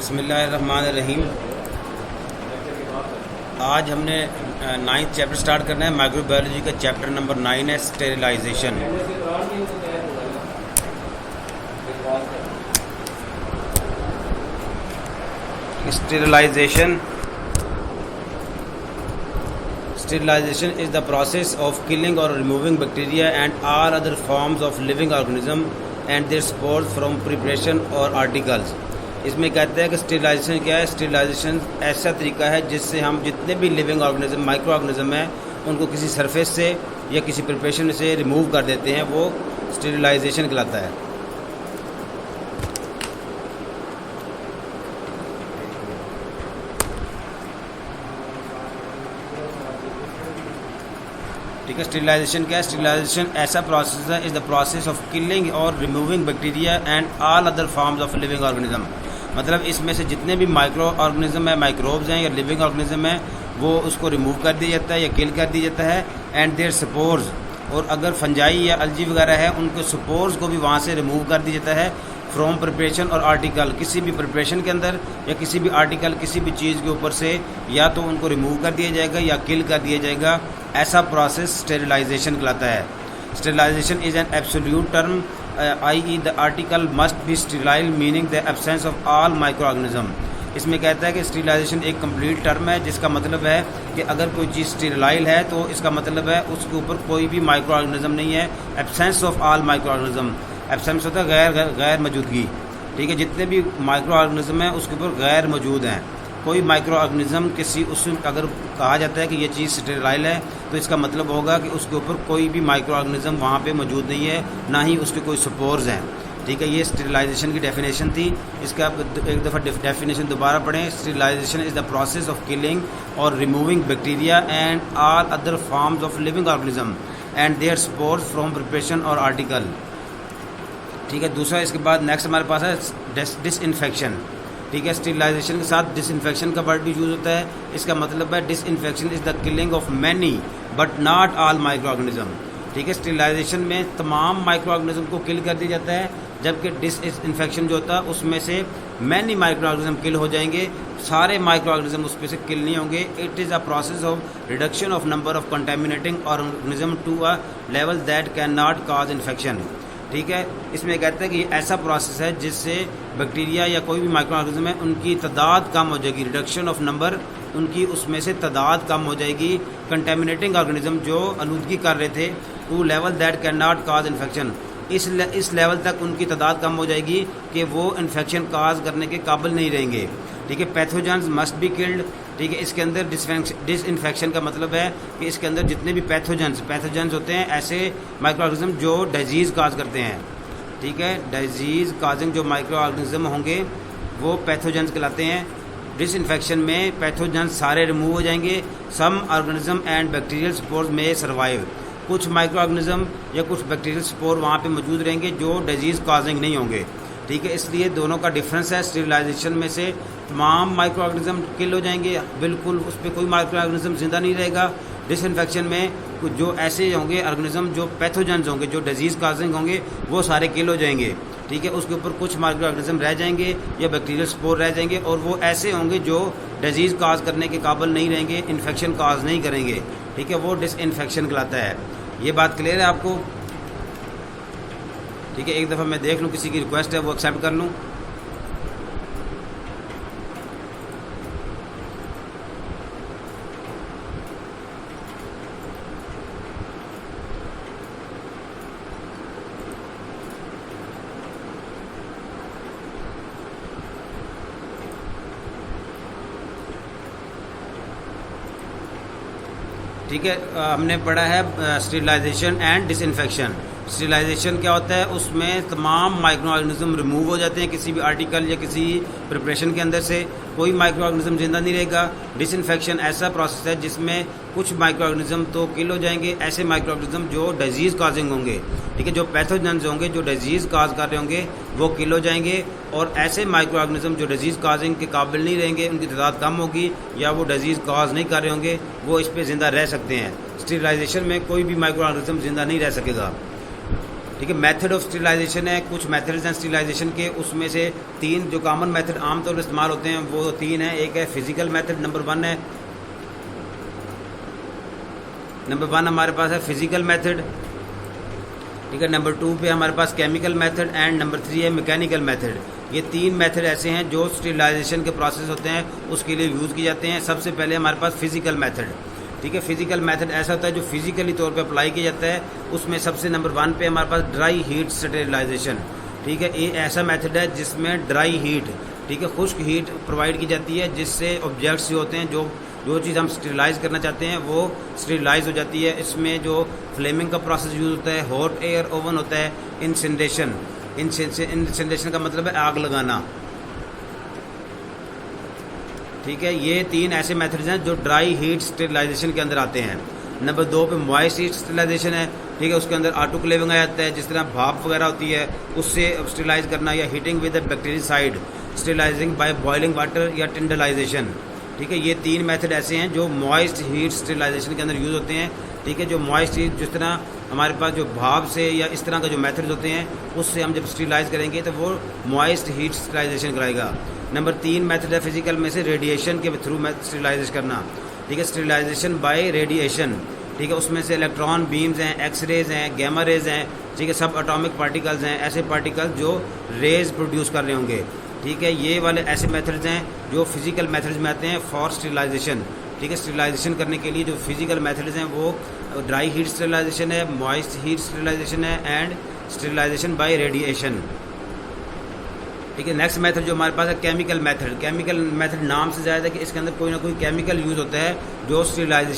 बिस्मिल्लाहिर्रहमानिर्रहीम। आज हमने 9th चैप्टर स्टार्ट करना है। माइक्रोबायोलॉजी का चैप्टर नंबर 9 है sterilisation. Sterilization is the process of killing or removing bacteria and all other forms of living organism and their spores from preparation or articles। इसमें कहते हैं कि स्टेरिलाइजेशन क्या है। स्टेरिलाइजेशन ऐसा तरीका है जिससे हम जितने भी लिविंग ऑर्गेनिज्म माइक्रो ऑर्गेनिज्म हैं उनको किसी सरफेस से या किसी प्रिपरेशन से रिमूव कर देते हैं, वो स्टेरिलाइजेशन कहलाता है। ठीक है, स्टेरिलाइजेशन क्या है। स्टेरिलाइजेशन ऐसा प्रोसेस है, is the process of killing और removing bacteria and all other forms of living organism. मतलब इसमें से जितने भी माइक्रो ऑर्गेनिज्म है, माइक्रोब्स हैं या लिविंग ऑर्गेनिज्म है, वो उसको रिमूव कर दिया जाता है या किल कर दिया जाता है। एंड देयर स्पोर्स, और अगर फंजाई या अलजी वगैरह है उनके स्पोर्स को भी वहाँ से रिमूव कर दिया जाता है फ्रॉम प्रिपरेशन और आर्टिकल। किसी भी प्रिपरेशन के अंदर या किसी भी आर्टिकल, किसी भी चीज़ के ऊपर से या तो उनको रिमूव कर दिया जाएगा या किल कर दिया जाएगा। ऐसा प्रोसेस स्टेरिलाइजेशन कहलाता है। Sterilisation is an absolute term, i.e. The article must be sterile meaning the absence of all micro organism. इसमें कहता है कि स्टेरिलाइजेशन एक कंप्लीट टर्म है जिसका मतलब है कि अगर कोई चीज़ स्टेराइल है तो इसका मतलब है उसके ऊपर कोई भी माइक्रो ऑर्गेनिज्म नहीं है। Absence of all micro organism, absence होता है गैर मौजूदगी। ठीक है, जितने भी माइक्रो ऑर्गेनिज्म हैं उसके ऊपर गैर मौजूद हैं। कोई माइक्रो ऑर्गेनिज्म किसी उसमें अगर कहा जाता है कि ये चीज़ स्टेराइल है तो इसका मतलब होगा कि उसके ऊपर कोई भी माइक्रो ऑर्गेनिज्म वहाँ पे मौजूद नहीं है, ना ही उसके कोई स्पोर्स हैं। ठीक है, ये स्टेरिलाइजेशन की डेफिनेशन थी। इसका आप एक दफ़ा डेफिनेशन दोबारा पढ़ें। Sterilisation is the process of killing और removing bacteria and all other forms of living organism and their spores from preparation और आर्टिकल। ठीक है, दूसरा इसके बाद नेक्स्ट हमारे पास है डिसइंफेक्शन। ठीक है, स्टेरिलाइजेशन के साथ डिसइंफेक्शन का वर्ड भी यूज होता है। इसका मतलब है disinfection is the killing of many but not all micro organism. ठीक है, स्टेरिलाइजेशन में तमाम माइक्रो ऑर्गेनिज्म को किल कर दिया जाता है, जबकि डिसइंफेक्शन जो होता है उसमें से मैनी माइक्रो ऑर्गेनिज्म किल हो जाएंगे, सारे माइक्रो ऑर्गेनिज्म उस पर से किल नहीं होंगे। It is a process of reduction of number of contaminating organism to a level that can not cause infection. ठीक है, इसमें कहते हैं कि ये ऐसा प्रोसेस है जिससे बैक्टीरिया या कोई भी माइक्रो ऑर्गेनिज्म है उनकी तादाद कम हो जाएगी। रिडक्शन ऑफ नंबर, उनकी उसमें से तादाद कम हो जाएगी। कंटेमिनेटिंग ऑर्गेनिज्म जो आलूदगी कर रहे थे, to level that can not cause infection, इस लेवल तक उनकी तादाद कम हो जाएगी कि वो इन्फेक्शन काज करने के काबिल नहीं रहेंगे। ठीक है, पैथोजेंस मस्ट बी किल्ड। ठीक है, इसके अंदर डिसइंफेक्शन का मतलब है कि इसके अंदर जितने भी पैथोजेंस होते हैं, ऐसे माइक्रो ऑर्गेनिज्म जो डिजीज़ काज करते हैं। ठीक है, डिजीज़ काजिंग जो माइक्रो ऑर्गेनिज्म होंगे वो पैथोजेंस कहलाते हैं। डिसइंफेक्शन में पैथोजेंस सारे रिमूव हो जाएंगे। Some organism and bacterial spores में सर्वाइव, कुछ माइक्रो ऑर्गेनिज्म या कुछ बैक्टीरियल स्पोर वहाँ पे मौजूद रहेंगे जो डिजीज़ काजिंग नहीं होंगे। ठीक है, इसलिए दोनों का डिफरेंस है। स्टेरिलाइजेशन में से तमाम माइक्रो ऑर्गेनिज्म किल हो जाएंगे, बिल्कुल उस पर कोई माइक्रो ऑर्गेनिज्म जिंदा नहीं रहेगा। डिसइंफेक्शन में कुछ जो ऐसे होंगे ऑर्गेनिज्म जो पैथोजेंस होंगे, जो डिजीज़ काजिंग होंगे, वो सारे किल हो जाएंगे। ठीक है, उसके ऊपर कुछ माइक्रो ऑर्गेनिज्म रह जाएंगे या बैक्टीरियल स्पोर रह जाएंगे, और वो ऐसे होंगे जो डिजीज़ काज करने के काबिल नहीं रहेंगे, इन्फेक्शन काज नहीं करेंगे। ठीक है, वो डिसइंफेक्शन कहलाता है। ये बात क्लियर है आपको? ठीक है, एक दफ़ा मैं देख लूँ, किसी की रिक्वेस्ट है वो एक्सेप्ट कर लूँ। ठीक है, हमने पढ़ा है स्टेरिलाइजेशन एंड डिसइंफेक्शन। स्टेरिलाइजेशन क्या होता है, उसमें तमाम माइक्रो ऑर्गेनिज्म रिमूव हो जाते हैं किसी भी आर्टिकल या किसी प्रिपरेशन के अंदर से, कोई माइक्रो ऑर्गेनिज्म जिंदा नहीं रहेगा। डिसइंफेक्शन ऐसा प्रोसेस है जिसमें कुछ माइक्रो ऑर्गेनिज्म तो किल हो जाएंगे, ऐसे माइक्रो ऑर्गेनिज्म जो डिजीज़ काजिंग होंगे। ठीक है, जो पैथोजेंस होंगे, जो डिजीज़ काज कर रहे होंगे, वो किल हो जाएंगे, और ऐसे माइक्रो ऑर्गेनिज्म जो डिजीज़ काजिंग के काबिल नहीं रहेंगे, उनकी तादाद कम होगी या वो डिजीज़ काज नहीं कर रहे होंगे, वो इस पर ज़िंदा रह सकते हैं। स्टेरिलाइजेशन में कोई भी माइक्रो ऑर्गेनिज्म ज़िंदा नहीं रह सकेगा। ठीक है। मेथड ऑफ स्टेरिलाइजेशन है, कुछ मेथड्स हैं स्टेरिलाइजेशन के, उसमें से 3 जो कॉमन मेथड आमतौर पर इस्तेमाल होते हैं वो 3 हैं। एक है फिजिकल मेथड, नंबर 1 है, नंबर 1 हमारे पास है फिजिकल मेथड, ठीक है। नंबर 2 पे हमारे पास केमिकल मेथड एंड नंबर 3 है मैकेनिकल मेथड। ये 3 मेथड ऐसे हैं जो स्टेरिलाइजेशन के प्रोसेस होते हैं उसके लिए यूज़ किए जाते हैं। सबसे पहले हमारे पास फिजिकल मेथड, ठीक है। फिजिकल मेथड ऐसा होता है जो फिजिकली तौर पे अप्लाई किया जाता है। उसमें सबसे नंबर 1 पे हमारे पास ड्राई हीट स्टेरिलाइजेशन, ठीक है। ये ऐसा मेथड है जिसमें ड्राई हीट, ठीक है, खुश्क हीट प्रोवाइड की जाती है, जिससे ऑब्जेक्ट्स जो होते हैं, जो चीज़ हम स्टेरिलाइज करना चाहते हैं वो स्टेरिलाइज हो जाती है। इसमें जो फ्लेमिंग का प्रोसेस यूज़ होता है, हॉट एयर ओवन होता है, इंसिनरेशन, इंसिनरेशन का मतलब है आग लगाना, ठीक है। ये 3 ऐसे मेथड्स हैं जो ड्राई हीट स्टेरिलाइजेशन के अंदर आते हैं। नंबर 2 पे मॉइस्ट हीट स्टेरिलाइजेशन है, ठीक है। उसके अंदर ऑटोक्लेविंग आ जाता है, जिस तरह भाप वगैरह होती है उससे स्टेरिलाइज करना, या heating with bactericide sterilising by boiling water या टिंडलाइजेशन, ठीक है। ये 3 मेथड ऐसे हैं जो मॉइस्ट हीट स्टेरिलाइजेशन के अंदर यूज़ होते हैं, ठीक है। जो मॉइस्ट हीट, जिस तरह हमारे पास जो भाप से या इस तरह का जो मेथड्स होते हैं उससे हम जब स्टेरिलाइज करेंगे तो वो मॉइस्ट हीट स्टेरिलाइजेशन कराएगा। नंबर 3 मेथड है फिजिकल में से रेडिएशन के थ्रू स्टेरिलाइज करना, ठीक है, स्टेरिलाइजेशन बाय रेडिएशन, ठीक है। उसमें से इलेक्ट्रॉन बीम्स हैं, एक्सरेज हैं, गैमा रेज हैं, ठीक है, सब एटॉमिक पार्टिकल्स हैं, ऐसे पार्टिकल्स जो रेज प्रोड्यूस कर रहे होंगे, ठीक है। ये वाले ऐसे मेथड्स हैं जो फिजिकल मेथड्स में आते हैं फॉर स्टेरिलाइजेशन, ठीक है। स्टेरिलाइजेशन करने के लिए जो फिजिकल मेथड्स हैं वो ड्राई हीट स्टेरिलाइजेशन है, मॉइस्ट हीट स्टेरिलाइजेशन है एंड स्टेरिलाइजेशन बाय रेडिएशन, ठीक है। नेक्स्ट मेथड जो हमारे पास है केमिकल मेथड। केमिकल मेथड नाम से ज़्यादा है कि इसके अंदर कोई ना कोई केमिकल यूज़ होता है जो स्टेरिलाइजेशन